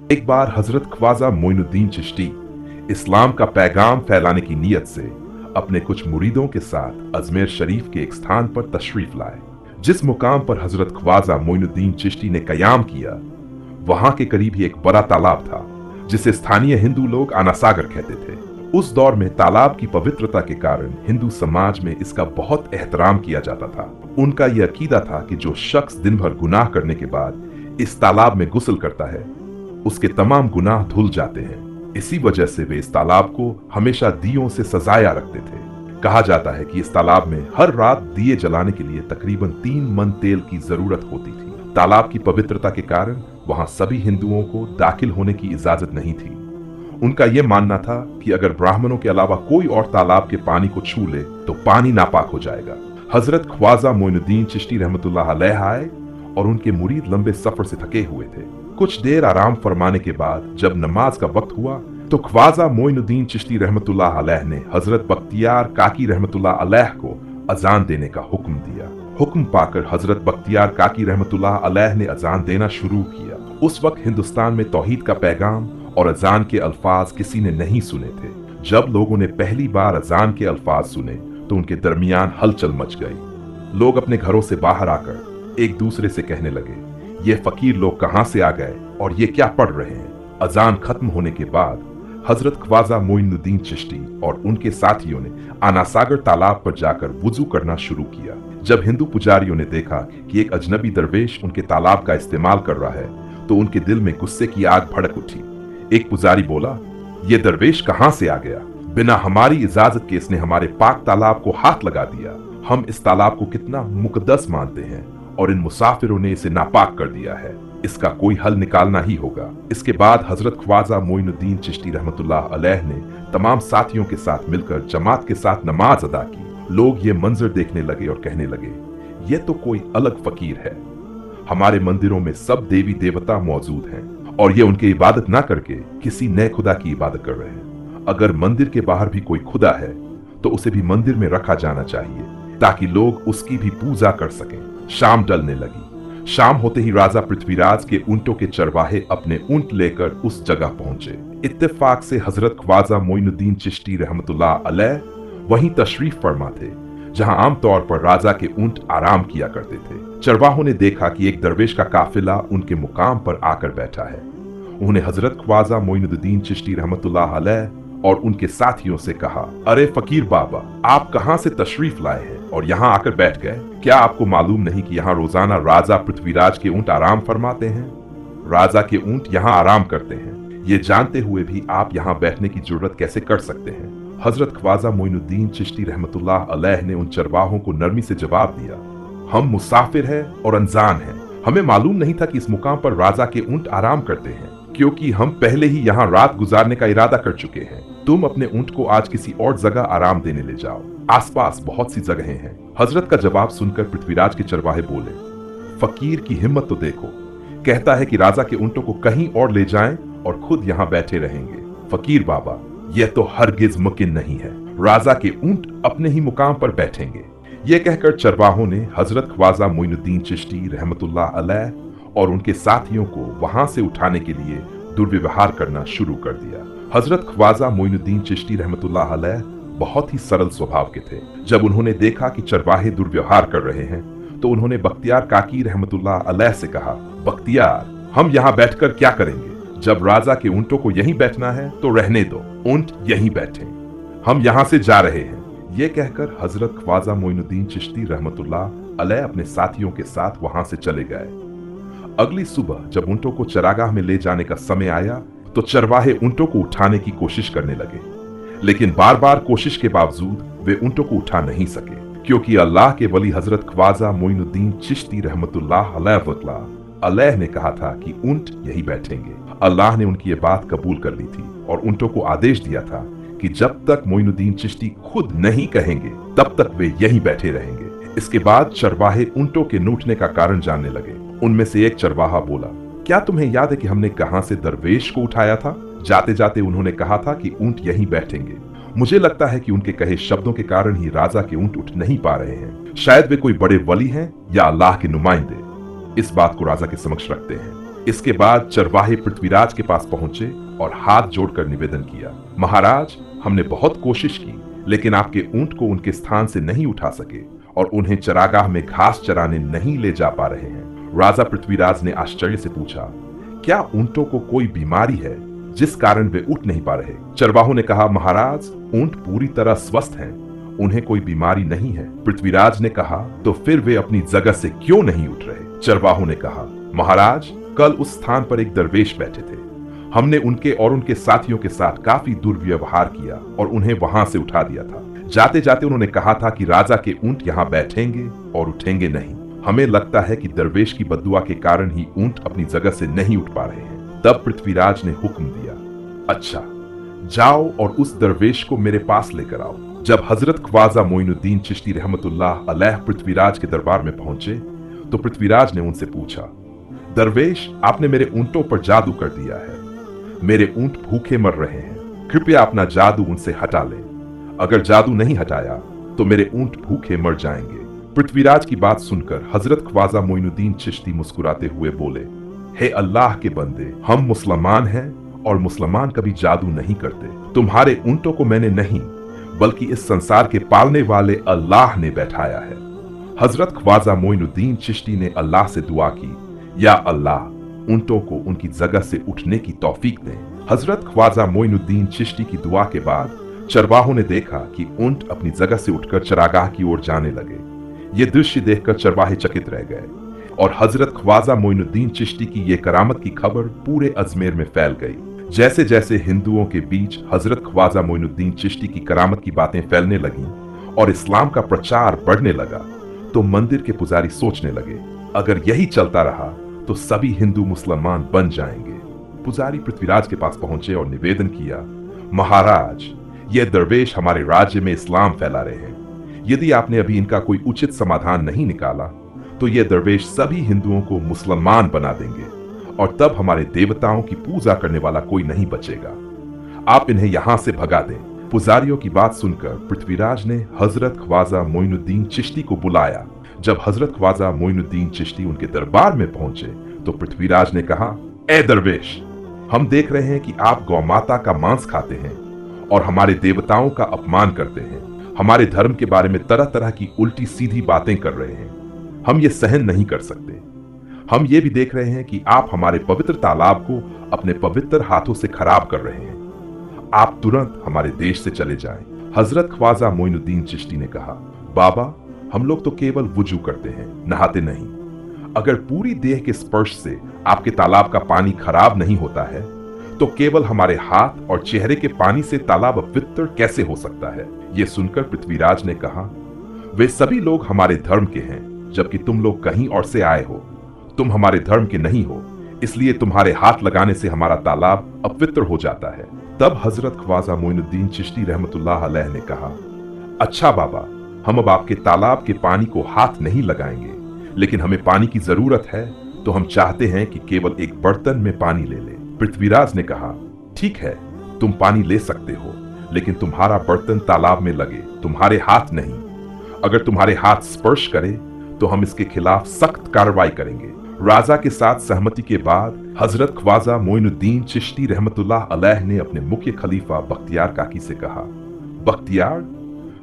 एक बार हजरत ख्वाजा मोइनुद्दीन चिश्ती इस्लाम का पैगाम फैलाने की नीयत से अपने कुछ मुरीदों के साथ अजमेर शरीफ के एक स्थान पर तशरीफ लाए। जिस मुकाम पर हजरत ख्वाजा मोइनुद्दीन चिश्ती ने कयाम किया, वहां के करीब ही एक बड़ा तालाब था जिसे स्थानीय हिंदू लोग आनासागर कहते थे। उस दौर में तालाब की पवित्रता के कारण हिंदू समाज में इसका बहुत एहतराम किया जाता था। उनका यह अकीदा था कि जो शख्स दिन भर गुनाह करने के बाद इस तालाब में गुस्ल करता है, उसके तमाम गुनाह धुल जाते हैं। इसी वजह से वे इस तालाब को हमेशा दियों से सजाया रखते थे। कहा जाता है कि इस तालाब में हर रात दिए जलाने के लिए तकरीबन 3 मन तेल की जरूरत होती थी। तालाब की पवित्रता के कारण वहां सभी हिंदुओं को दाखिल होने की इजाजत नहीं थी। उनका यह मानना था कि अगर ब्राह्मणों के अलावा कोई और तालाब के पानी को छू ले तो पानी नापाक हो जाएगा। हजरत ख्वाजा मोइनुद्दीन चिश्ती रहमतुल्लाह अलैह आए और उनके मुरीद लंबे सफर से थके हुए थे। कुछ देर आराम फरमाने के बाद जब नमाज का वक्त हुआ तो ख्वाजा मोइनुद्दीन चिश्ती रहमतुल्लाह अलैह ने हजरत बख्तियार काकी रहमतुल्लाह अलैह को अजान देने का हुक्म दिया। हुक्म पाकर हजरत बख्तियार काकी रहमतुल्लाह अलैह ने अजान देना शुरू किया। उस वक्त हिंदुस्तान में तौहीद का पैगाम और अजान के अल्फाज किसी ने नहीं सुने थे। जब लोगों ने पहली बार अजान के अल्फाज सुने तो उनके दरमियान हलचल मच गई। लोग अपने घरों से बाहर आकर एक दूसरे से कहने लगे, ये फकीर लोग कहां से आ गए और ये क्या पढ़ रहे हैं। अजान खत्म होने के बाद हजरत ख्वाजा मोइनुद्दीन चिश्ती और उनके साथियों ने आनासागर तालाब पर जाकर वुजू करना शुरू किया। जब हिंदू पुजारियों ने देखा कि एक अजनबी दरवेश उनके तालाब का इस्तेमाल कर रहा है तो उनके दिल में गुस्से की आग भड़क उठी। एक पुजारी बोला, ये दरवेश कहां से आ गया? बिना हमारी इजाजत के इसने हमारे पाक तालाब को हाथ लगा दिया। हम इस तालाब को कितना मुकद्दस मानते हैं और इन मुसाफिरों ने इसे नापाक कर दिया है। इसका कोई हल निकालना ही होगा। इसके बाद हजरत ख्वाजा मोइनुद्दीन चिश्ती रहमतुल्लाह अलैह ने तमाम साथियों के साथ मिलकर जमात के साथ नमाज अदा की। लोग ये मंजर देखने लगे और कहने लगे, ये तो कोई अलग फकीर है। हमारे मंदिरों में सब देवी देवता मौजूद हैं और ये उनकी इबादत ना करके किसी नए खुदा की इबादत कर रहे हैं। अगर मंदिर के बाहर भी कोई खुदा है तो उसे भी मंदिर में रखा जाना चाहिए ताकि लोग उसकी भी पूजा कर सकें। शाम ढलने लगी। शाम होते ही राजा पृथ्वीराज के ऊंटों के चरवाहे अपने ऊंट लेकर उस जगह पहुंचे। इत्तेफाक से हजरत ख्वाजा मोइनुद्दीन चिश्ती रहमतुल्लाह अलैह वहीं तशरीफ फरमा थे जहां आमतौर पर राजा के ऊंट आराम किया करते थे। चरवाहों ने देखा कि एक दरवेश का काफिला उनके मुकाम पर आकर बैठा है। उन्होंने हजरत ख्वाजा मोइनुद्दीन चिश्ती रहमतुल्लाह अलैह और उनके साथियों से कहा, अरे फकीर बाबा, आप कहां से तशरीफ लाए हैं और यहाँ आकर बैठ गए? क्या आपको मालूम नहीं कि यहाँ रोजाना राजा पृथ्वीराज के ऊंट आराम फरमाते हैं? राजा के ऊंट यहाँ आराम करते हैं। ये जानते हुए भी आप यहाँ बैठने की जरूरत कैसे कर सकते हैं? हजरत ख्वाजा मोइनुद्दीन चिश्ती रहमतुल्लाह अलैह ने उन चरवाहों को नरमी से जवाब दिया, हम मुसाफिर हैं और अनजान हैं। हमें मालूम नहीं था कि इस मुकाम पर राजा के ऊंट आराम करते हैं, क्योंकि हम पहले ही यहाँ रात गुजारने का इरादा कर चुके हैं। तुम अपने ऊंट को आज किसी और जगह आराम देने ले जाओ। आसपास बहुत सी जगहें हैं। हजरत का जवाब सुनकर पृथ्वीराज के चरवाहे बोले, फकीर की हिम्मत तो देखो, कहता है कि राजा के ऊंटों को कहीं और ले जाएं और खुद यहाँ बैठे रहेंगे। फकीर बाबा, यह तो हरगिज मुमकिन नहीं है। राजा के ऊंट अपने ही मुकाम पर बैठेंगे। यह कहकर चरवाहों ने हजरत ख्वाजा मोइनुद्दीन चिश्ती रहमतुल्लाह अलैह और उनके साथियों को वहां से उठाने के लिए दुर्व्यवहार करना शुरू कर दिया। हजरत ख्वाजा मोइनुद्दीन चिश्ती रहमतुल्लाह अलैह बहुत ही सरल स्वभाव के थे। जब उन्होंने देखा कि चरवाहे दुर्व्यवहार कर रहे हैं तो उन्होंने बख्तियार काकी रहमतुल्लाह अलैह से कहा, बख्तियार, हम यहाँ बैठकर क्या करेंगे? जब राजा के ऊंटों को यहीं बैठना है तो रहने दो, ऊंट यहीं बैठे, हम यहाँ से जा रहे हैं। ये कहकर हजरत ख्वाजा मोइनुद्दीन चिश्ती रहमतुल्लाह अलैह अपने साथियों के साथ वहां से चले गए। अगली सुबह जब ऊंटों को चरागाह में ले जाने का समय आया तो चरवाहे ऊंटों को उठाने की कोशिश करने लगे, लेकिन बार बार कोशिश के बावजूद वे ऊंटों को उठा नहीं सके, क्योंकि अल्लाह के वली हजरत ख्वाजा मोइनुद्दीन चिश्ती रहमतुल्लाह अलैह ने कहा था कि ऊंट यही बैठेंगे। अल्लाह ने उनकी ये बात कबूल कर ली थी और ऊंटों को आदेश दिया था कि जब तक मोइनुद्दीन चिश्ती खुद नहीं कहेंगे तब तक वे यहीं बैठे रहेंगे। इसके बाद चरवाहे ऊंटों के नूठने का कारण जानने लगे। उनमें से एक चरवाहा बोला, क्या तुम्हें याद है कि हमने कहां से दरवेश को उठाया था? जाते जाते उन्होंने कहा था कि ऊंट यहीं बैठेंगे। मुझे लगता है कि उनके कहे शब्दों के कारण ही राजा के ऊंट उठ नहीं पा रहे हैं। शायद वे कोई बड़े वली हैं या अल्लाह के नुमाइंदे। इस बात को राजा के समक्ष रखते हैं। इसके बाद चरवाहे पृथ्वीराज के पास पहुंचे और हाथ जोड़कर निवेदन किया, महाराज, हमने बहुत कोशिश की, लेकिन आपके ऊंट को उनके स्थान से नहीं उठा सके और उन्हें चरागाह में घास चराने नहीं ले जा पा रहे हैं। राजा पृथ्वीराज ने आश्चर्य से पूछा, क्या ऊंटों को कोई बीमारी है जिस कारण वे उठ नहीं पा रहे? चरवाहों ने कहा, महाराज, ऊंट पूरी तरह स्वस्थ हैं, उन्हें कोई बीमारी नहीं है। पृथ्वीराज ने कहा, तो फिर वे अपनी जगह से क्यों नहीं उठ रहे? चरवाहों ने कहा, महाराज, कल उस स्थान पर एक दरवेश बैठे थे, हमने उनके और उनके साथियों के साथ काफी दुर्व्यवहार किया और उन्हें वहां से उठा दिया था। जाते जाते उन्होंने कहा था कि राजा के ऊंट यहाँ बैठेंगे और उठेंगे नहीं। हमें लगता है कि दरवेश की बद्दुआ के कारण ही ऊंट अपनी जगह से नहीं उठ पा रहे हैं। तब पृथ्वीराज ने हुक्म दिया, अच्छा, जाओ और उस दरवेश को मेरे पास लेकर आओ। जब हजरत ख्वाजा मोइनुद्दीन चिश्ती रहमतुल्लाह अलैह पृथ्वीराज के दरबार में पहुंचे तो पृथ्वीराज ने उनसे पूछा, दरवेश, आपने मेरे ऊंटों पर जादू कर दिया है, मेरे ऊंट भूखे मर रहे हैं, कृपया अपना जादू उनसे हटा ले। अगर जादू नहीं हटाया तो मेरे ऊंट भूखे मर जाएंगे। पृथ्वीराज की बात सुनकर हजरत ख्वाजा मोइनुद्दीन चिश्ती मुस्कुराते हुए बोले, हे अल्लाह के बंदे, हम मुसलमान हैं और मुसलमान कभी जादू नहीं करते। तुम्हारे ऊंटों को मैंने नहीं बल्कि इस संसार के पालने वाले अल्लाह ने बैठाया है। हजरत ख्वाजा मोइनुद्दीन चिश्ती ने अल्लाह से दुआ की, या अल्लाह, ऊंटों को उनकी जगह से उठने की तौफीक दें। हजरत ख्वाजा मोइनुद्दीन चिश्ती की दुआ के बाद चरवाहों ने देखा कि ऊंट अपनी जगह से उठकर चरागाह की ओर जाने लगे। ये दृश्य देखकर चरवाहे चकित रह गए और हजरत ख्वाजा मोइनुद्दीन चिश्ती की ये करामत की खबर पूरे अजमेर में फैल गई। जैसे जैसे हिंदुओं के बीच हजरत ख्वाजा मोइनुद्दीन चिश्ती की करामत की बातें फैलने लगीं और इस्लाम का प्रचार बढ़ने लगा तो मंदिर के पुजारी सोचने लगे, अगर यही चलता रहा तो सभी हिंदू मुसलमान बन जाएंगे। पुजारी पृथ्वीराज के पास पहुंचे और निवेदन किया, महाराज, ये दरवेश हमारे राज्य में इस्लाम फैला रहे हैं। यदि आपने अभी इनका कोई उचित समाधान नहीं निकाला तो ये दरवेश सभी हिंदुओं को मुसलमान बना देंगे और तब हमारे देवताओं की पूजा करने वाला कोई नहीं बचेगा। आप इन्हें यहां से भगा दें। पुजारियों की बात सुनकर पृथ्वीराज ने हजरत ख्वाजा मोइनुद्दीन चिश्ती को बुलाया। जब हजरत ख्वाजा मोइनुद्दीन चिश्ती उनके दरबार में पहुंचे तो पृथ्वीराज ने कहा, ए दरवेश, हम देख रहे हैं कि आप गौमाता का मांस खाते हैं और हमारे देवताओं का अपमान करते हैं, हमारे धर्म के बारे में तरह तरह की उल्टी सीधी बातें कर रहे हैं। हम ये सहन नहीं कर सकते। हम ये भी देख रहे हैं कि आप हमारे पवित्र तालाब को अपने पवित्र हाथों से खराब कर रहे हैं। आप तुरंत हमारे देश से चले जाएं। हजरत ख्वाजा मोइनुद्दीन चिश्ती ने कहा, बाबा, हम लोग तो केवल वुजू करते हैं, नहाते नहीं। अगर पूरी देह के स्पर्श से आपके तालाब का पानी खराब नहीं होता है तो केवल हमारे हाथ और चेहरे के पानी से तालाब अपवित्र कैसे हो सकता है? ये सुनकर पृथ्वीराज ने कहा, वे सभी लोग हमारे धर्म के हैं, जबकि तुम लोग कहीं और से आए हो। तुम हमारे धर्म के नहीं हो, इसलिए तुम्हारे हाथ लगाने से हमारा तालाब अपवित्र हो जाता है। तब हजरत ख्वाजा मोइनुद्दीन चिश्ती रहमतुल्लाह अलैह ने कहा, अच्छा बाबा, हम अब आपके तालाब के पानी को हाथ नहीं लगाएंगे, लेकिन हमें पानी की जरूरत है तो हम चाहते हैं कि केवल एक बर्तन में पानी ले लें। पृथ्वीराज ने कहा, ठीक है, तुम पानी ले सकते हो, लेकिन तुम्हारा बर्तन तालाब में लगे, तुम्हारे हाथ नहीं। अगर तुम्हारे हाथ स्पर्श करे तो हम इसके खिलाफ सख्त कार्रवाई करेंगे। राजा के साथ सहमति के बाद हजरत ख्वाजा मोइनुद्दीन चिश्ती रहमतुल्लाह अलैह ने अपने मुख्य खलीफा बख्तियार काकी से कहा, बख्तियार,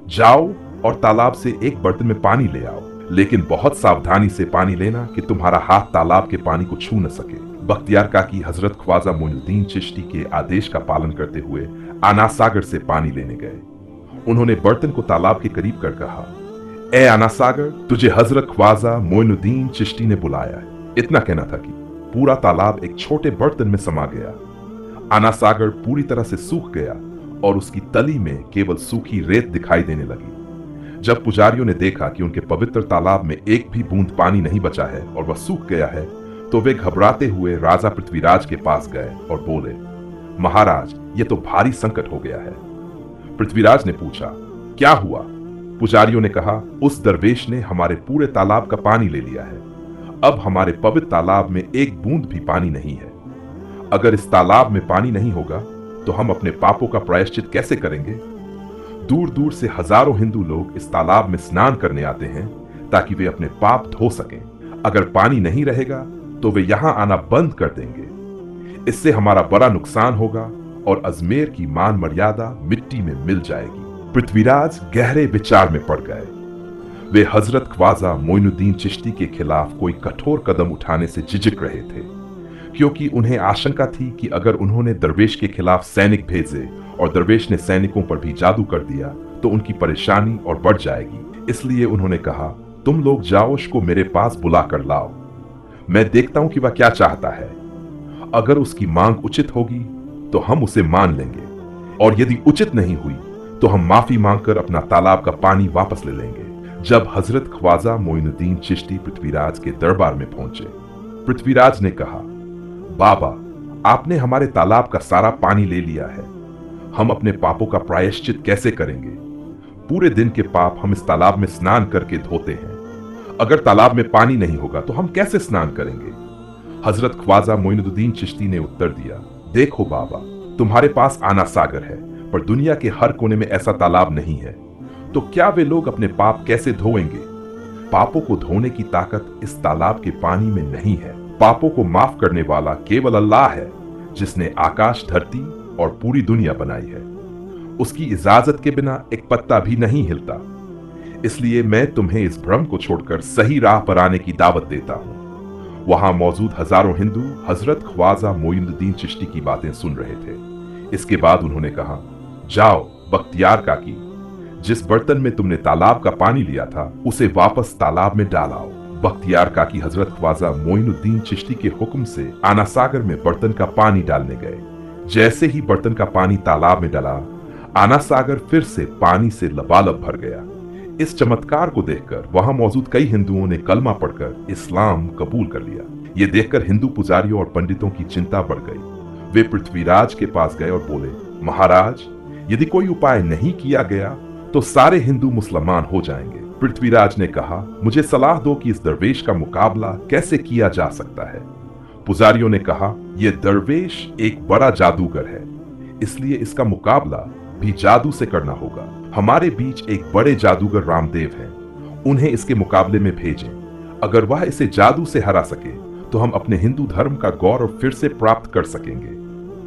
जाओ और तालाब से एक बर्तन में पानी ले आओ, लेकिन बहुत सावधानी से पानी लेना कि तुम्हारा हाथ तालाब के पानी को छू न सके। बख्तियार काकी हजरत ख्वाजा मोइनुद्दीन चिश्ती के आदेश का पालन करते हुए आना सागर से पानी लेने गए। उन्होंने बर्तन को तालाब के करीब कर कहा, ए आना सागर, तुझे हजरत ख्वाजा मोइनुद्दीन चिश्ती ने बुलाया है। इतना कहना था कि पूरा तालाब एक छोटे बर्तन में समा गया। आना सागर पूरी तरह से सूख गया और उसकी तली में केवल सूखी रेत दिखाई देने लगी। जब पुजारियों ने देखा कि उनके पवित्र तालाब में एक भी बूंद पानी नहीं बचा है और वह सूख गया है तो वे घबराते हुए राजा पृथ्वीराज के पास गए और बोले, महाराज, ये तो भारी संकट हो गया है। पृथ्वीराज ने पूछा, क्या हुआ? पुजारियों ने कहा, उस दरवेश ने हमारे पूरे तालाब का पानी ले लिया है। अब हमारे पवित्र तालाब में एक बूंद भी पानी नहीं है। अगर इस तालाब में पानी नहीं होगा तो हम अपने पापों का प्रायश्चित कैसे करेंगे? दूर दूर से हजारों हिंदू लोग इस तालाब में स्नान करने आते हैं ताकि वे अपने पाप धो सकें। अगर पानी नहीं रहेगा तो वे यहां आना बंद कर देंगे। इससे हमारा बड़ा नुकसान होगा और अजमेर की मान मर्यादा मिट्टी में मिल जाएगी। पृथ्वीराज गहरे विचार में पड़ गए। वे हजरत ख्वाजा मोइनुद्दीन चिश्ती के खिलाफ कोई कठोर कदम उठाने से झिझक रहे थे, क्योंकि उन्हें आशंका थी कि अगर उन्होंने दरवेश के खिलाफ सैनिक भेजे और दरवेश ने सैनिकों पर भी जादू कर दिया तो उनकी परेशानी और बढ़ जाएगी। इसलिए उन्होंने कहा, तुम लोग जाओश को मेरे पास बुला कर लाओ, मैं देखता हूं कि वह क्या चाहता है। अगर उसकी मांग उचित होगी तो हम उसे मान लेंगे, और यदि उचित नहीं हुई तो हम माफी मांगकर अपना तालाब का पानी वापस ले लेंगे। जब हजरत ख्वाजा मोइनुद्दीन चिश्ती पृथ्वीराज के दरबार में पहुंचे, पृथ्वीराज ने कहा, बाबा, आपने हमारे तालाब का सारा पानी ले लिया है, हम अपने पापों का प्रायश्चित कैसे करेंगे? पूरे दिन के पाप हम इस तालाब में स्नान करके धोते हैं। अगर तालाब में पानी नहीं होगा तो हम कैसे स्नान करेंगे? हजरत ख्वाजा मोइनुद्दीन चिश्ती ने उत्तर दिया, देखो बाबा, तुम्हारे पास आना सागर है, पर दुनिया के हर कोने में ऐसा तालाब नहीं है, तो क्या वे लोग अपने पाप कैसे धोएंगे? पापों को धोने की ताकत इस तालाब के पानी में नहीं है। पापों को माफ करने वाला केवल अल्लाह है, जिसने आकाश, धरती और पूरी दुनिया बनाई है। उसकी इजाजत के बिना एक पत्ता भी नहीं हिलता। इसलिए मैं तुम्हें इस भ्रम को छोड़कर सही राह पर आने की दावत देता हूं। वहां मौजूद हजारों हिंदू हजरत ख्वाजा मोइनुद्दीन चिश्ती की बातें सुन रहे थे। इसके बाद उन्होंने कहा, जाओ बख्तियार काकी, जिस बर्तन में तुमने तालाब का पानी लिया था उसे वापस तालाब में डालाओ। बख्तियार काकी हजरत ख्वाजा मोइनुद्दीन चिश्ती के हुक्म से आना सागर में बर्तन का पानी डालने गए। जैसे ही बर्तन का पानी तालाब में डला, आना सागर फिर से पानी से लबालब भर गया। इस चमत्कार को देखकर वहां मौजूद कई हिंदुओं ने कलमा पढ़कर इस्लाम कबूल कर लिया। ये देखकर हिंदू पुजारियों और पंडितों की चिंता बढ़ गई। वे पृथ्वीराज के पास गए और बोले, महाराज, यदि कोई उपाय नहीं किया गया तो सारे हिंदू मुसलमान हो जाएंगे। पृथ्वीराज ने कहा, मुझे सलाह दो कि इस दरवेश का मुकाबला कैसे किया जा सकता है। पुजारियों ने कहा, यह दरवेश एक बड़ा जादूगर है, इसलिए इसका मुकाबला भी जादू से करना होगा। हमारे बीच एक बड़े जादूगर रामदेव हैं, उन्हें इसके मुकाबले में भेजें। अगर वह इसे जादू से हरा सके तो हम अपने हिंदू धर्म का गौरव फिर से प्राप्त कर सकेंगे।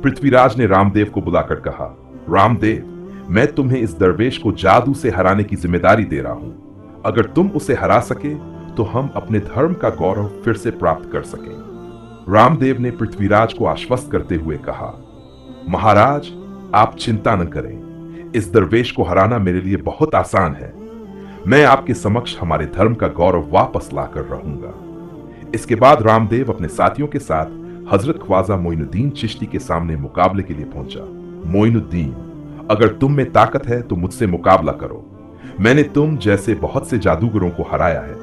पृथ्वीराज ने रामदेव को बुलाकर कहा, रामदेव, मैं तुम्हें इस दरवेश को जादू से हराने की जिम्मेदारी दे रहा हूं। अगर तुम उसे हरा सके तो हम अपने धर्म का गौरव फिर से प्राप्त कर सकें। रामदेव ने पृथ्वीराज को आश्वस्त करते हुए कहा, महाराज, आप चिंता न करें, इस दरवेश को हराना मेरे लिए बहुत आसान है। मैं आपके समक्ष हमारे धर्म का गौरव वापस लाकर रहूंगा। इसके बाद रामदेव अपने साथियों के साथ हजरत ख्वाजा मोइनुद्दीन चिश्ती के सामने मुकाबले के लिए पहुंचा। मोइनुद्दीन, अगर तुम में ताकत है तो मुझसे मुकाबला करो। मैंने तुम जैसे बहुत से जादूगरों को हराया है,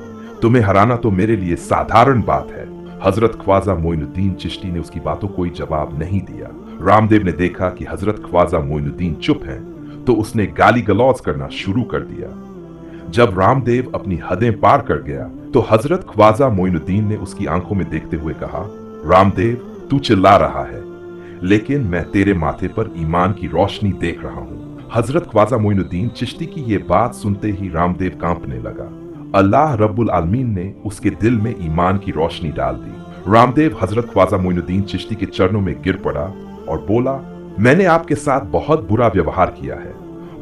तुम्हें हराना तो मेरे लिए साधारण बात है। हजरत ख्वाजा मोइनुद्दीन चिश्ती ने उसकी बातों कोई जवाब नहीं दिया। रामदेव ने देखा कि हजरत ख्वाजा मोइनुद्दीन चुप हैं, तो उसने गाली गलौज करना शुरू कर दिया। जब रामदेव अपनी हदें पार कर गया तो हजरत ख्वाजा मोइनुद्दीन ने उसकी आंखों में देखते हुए कहा, रामदेव, तू चिल्ला रहा है, लेकिन मैं तेरे माथे पर ईमान की रोशनी देख रहा हूं। हजरत ख्वाजा मोइनुद्दीन चिश्ती की ये बात सुनते ही रामदेव कांपने लगा। अल्लाह रब्बुल आलमीन ने उसके दिल में ईमान की रोशनी डाल दी। रामदेव हजरत ख्वाजा मोइनुद्दीन चिश्ती के चरणों में गिर पड़ा और बोला, मैंने आपके साथ बहुत बुरा व्यवहार किया है,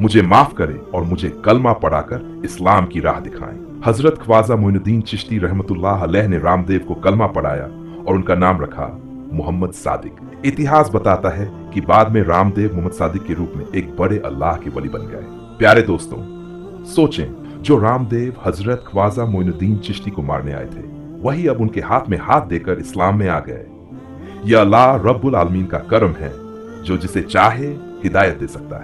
मुझे माफ करें और मुझे कलमा पढ़ाकर इस्लाम की राह दिखाएं। हजरत ख्वाजा मोइनुद्दीन चिश्ती रहमतुल्लाह अलैह ने रामदेव को कलमा पढ़ाया और उनका नाम रखा मोहम्मद सादिक। इतिहास बताता है कि बाद में रामदेव मोहम्मद सादिक के रूप में एक बड़े अल्लाह के वली बन गए। प्यारे दोस्तों, सोचें, जो रामदेव हजरत ख्वाजा मोइनुद्दीन चिश्ती को मारने आए थे, वही अब उनके हाथ में हाथ देकर इस्लाम में आ गए। यह अल्लाह रब्बुल आलमीन का करम है, जो जिसे चाहे हिदायत दे सकता है।